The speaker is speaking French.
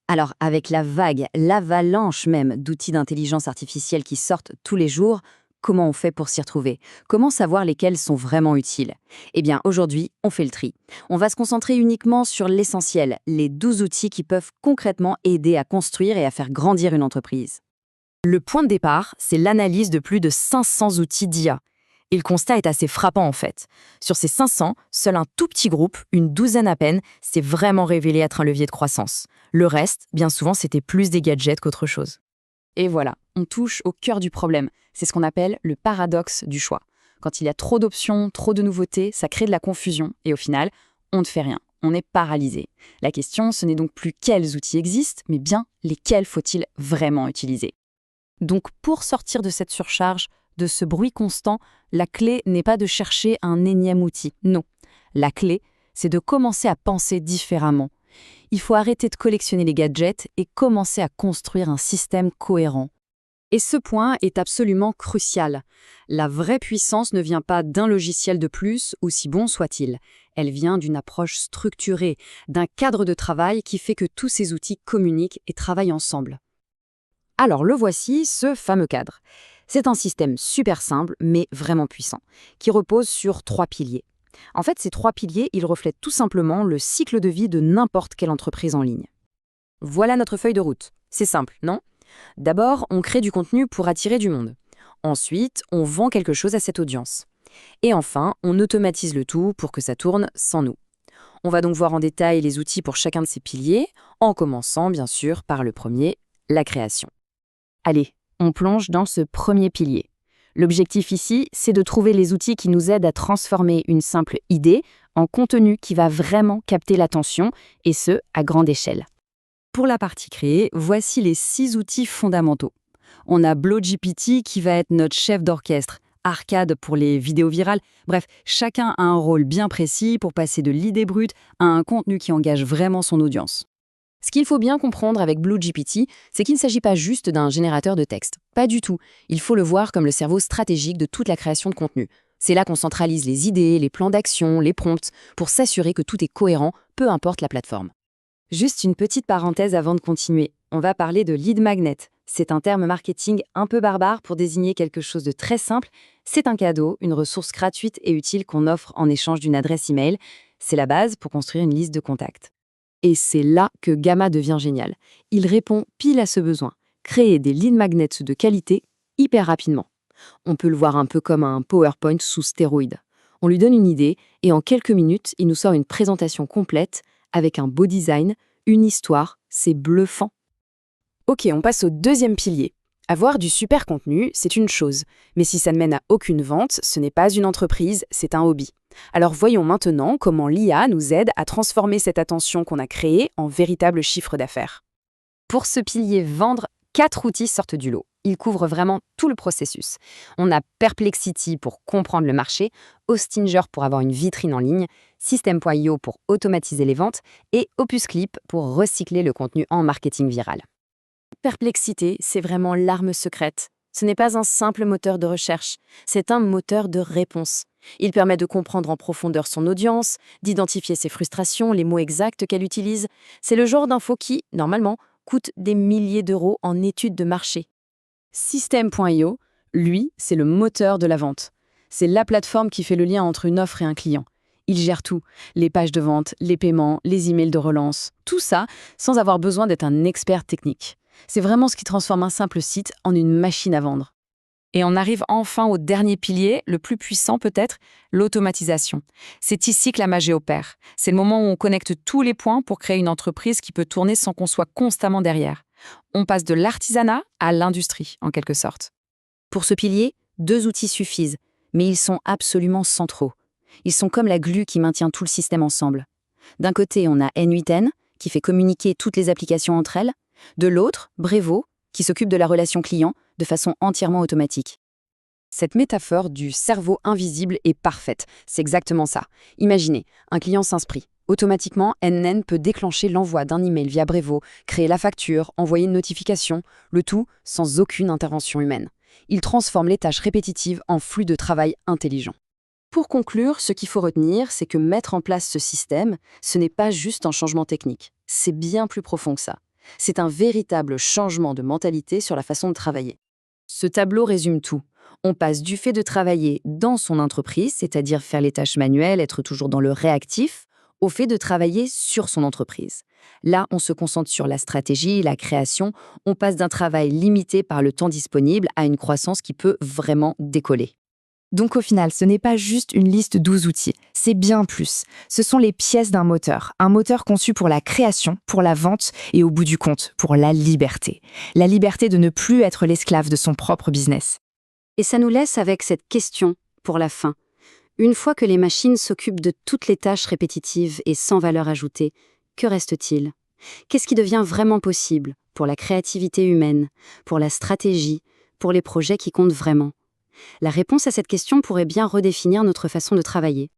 Alors, avec la vague, l'avalanche même d'outils d'intelligence artificielle qui sortent tous les jours, comment on fait pour s'y retrouver? Comment savoir lesquels sont vraiment utiles? Eh bien, aujourd'hui, on fait le tri. On va se concentrer uniquement sur l'essentiel, les 12 outils qui peuvent concrètement aider à construire et à faire grandir une entreprise. Le point de départ, c'est l'analyse de plus de 500 outils d'IA. Et le constat est assez frappant en fait. Sur ces 500, seul un tout petit groupe, une douzaine à peine, s'est vraiment révélé être un levier de croissance. Le reste, bien souvent, c'était plus des gadgets qu'autre chose. Et voilà, on touche au cœur du problème. C'est ce qu'on appelle le paradoxe du choix. Quand il y a trop d'options, trop de nouveautés, ça crée de la confusion. Et au final, on ne fait rien. On est paralysé. La question, ce n'est donc plus quels outils existent, mais bien lesquels faut-il vraiment utiliser. Donc pour sortir de cette surcharge, de ce bruit constant, la clé n'est pas de chercher un énième outil. Non. La clé, c'est de commencer à penser différemment. Il faut arrêter de collectionner les gadgets et commencer à construire un système cohérent. Et ce point est absolument crucial. La vraie puissance ne vient pas d'un logiciel de plus, aussi bon soit-il. Elle vient d'une approche structurée, d'un cadre de travail qui fait que tous ces outils communiquent et travaillent ensemble. Alors le voici, ce fameux cadre. C'est un système super simple, mais vraiment puissant, qui repose sur 3 piliers. En fait, ces 3 piliers, ils reflètent tout simplement le cycle de vie de n'importe quelle entreprise en ligne. Voilà notre feuille de route. C'est simple, non? D'abord, on crée du contenu pour attirer du monde. Ensuite, on vend quelque chose à cette audience. Et enfin, on automatise le tout pour que ça tourne sans nous. On va donc voir en détail les outils pour chacun de ces piliers, en commençant bien sûr par le premier, la création. Allez, on plonge dans ce premier pilier. L'objectif ici, c'est de trouver les outils qui nous aident à transformer une simple idée en contenu qui va vraiment capter l'attention, et ce, à grande échelle. Pour la partie créée, voici les 6 outils fondamentaux. On a BlowGPT qui va être notre chef d'orchestre, Arcade pour les vidéos virales. Bref, chacun a un rôle bien précis pour passer de l'idée brute à un contenu qui engage vraiment son audience. Ce qu'il faut bien comprendre avec BlowGPT, c'est qu'il ne s'agit pas juste d'un générateur de texte. Pas du tout. Il faut le voir comme le cerveau stratégique de toute la création de contenu. C'est là qu'on centralise les idées, les plans d'action, les prompts, pour s'assurer que tout est cohérent, peu importe la plateforme. Juste une petite parenthèse avant de continuer. On va parler de lead magnet. C'est un terme marketing un peu barbare pour désigner quelque chose de très simple. C'est un cadeau, une ressource gratuite et utile qu'on offre en échange d'une adresse email. C'est la base pour construire une liste de contacts. Et c'est là que Gamma devient génial. Il répond pile à ce besoin. Créer des lead magnets de qualité hyper rapidement. On peut le voir un peu comme un PowerPoint sous stéroïdes. On lui donne une idée et en quelques minutes, il nous sort une présentation complète avec un beau design, une histoire, c'est bluffant. Ok, on passe au deuxième pilier. Avoir du super contenu, c'est une chose. Mais si ça ne mène à aucune vente, ce n'est pas une entreprise, c'est un hobby. Alors voyons maintenant comment l'IA nous aide à transformer cette attention qu'on a créée en véritable chiffre d'affaires. Pour ce pilier vendre, 4 outils sortent du lot. Ils couvrent vraiment tout le processus. On a Perplexity pour comprendre le marché, Hostinger pour avoir une vitrine en ligne, System.io pour automatiser les ventes et OpusClip pour recycler le contenu en marketing viral. Perplexity, c'est vraiment l'arme secrète. Ce n'est pas un simple moteur de recherche, c'est un moteur de réponse. Il permet de comprendre en profondeur son audience, d'identifier ses frustrations, les mots exacts qu'elle utilise. C'est le genre d'info qui, normalement, coûte des milliers d'euros en études de marché. System.io, lui, c'est le moteur de la vente. C'est la plateforme qui fait le lien entre une offre et un client. Il gère tout, les pages de vente, les paiements, les emails de relance, tout ça sans avoir besoin d'être un expert technique. C'est vraiment ce qui transforme un simple site en une machine à vendre. Et on arrive enfin au dernier pilier, le plus puissant peut-être, l'automatisation. C'est ici que la magie opère. C'est le moment où on connecte tous les points pour créer une entreprise qui peut tourner sans qu'on soit constamment derrière. On passe de l'artisanat à l'industrie, en quelque sorte. Pour ce pilier, 2 outils suffisent, mais ils sont absolument centraux. Ils sont comme la glu qui maintient tout le système ensemble. D'un côté, on a N8N, qui fait communiquer toutes les applications entre elles. De l'autre, Brevo, qui s'occupe de la relation client de façon entièrement automatique. Cette métaphore du cerveau invisible est parfaite. C'est exactement ça. Imaginez, un client s'inscrit. Automatiquement, NN peut déclencher l'envoi d'un email via Brevo, créer la facture, envoyer une notification, le tout sans aucune intervention humaine. Il transforme les tâches répétitives en flux de travail intelligent. Pour conclure, ce qu'il faut retenir, c'est que mettre en place ce système, ce n'est pas juste un changement technique. C'est bien plus profond que ça. C'est un véritable changement de mentalité sur la façon de travailler. Ce tableau résume tout. On passe du fait de travailler dans son entreprise, c'est-à-dire faire les tâches manuelles, être toujours dans le réactif, au fait de travailler sur son entreprise. Là, on se concentre sur la stratégie, la création, on passe d'un travail limité par le temps disponible à une croissance qui peut vraiment décoller. Donc au final, ce n'est pas juste une liste d'12 outils, c'est bien plus. Ce sont les pièces d'un moteur, un moteur conçu pour la création, pour la vente et au bout du compte, pour la liberté. La liberté de ne plus être l'esclave de son propre business. Et ça nous laisse avec cette question pour la fin. Une fois que les machines s'occupent de toutes les tâches répétitives et sans valeur ajoutée, que reste-t-il? Qu'est-ce qui devient vraiment possible pour la créativité humaine, pour la stratégie, pour les projets qui comptent vraiment? La réponse à cette question pourrait bien redéfinir notre façon de travailler.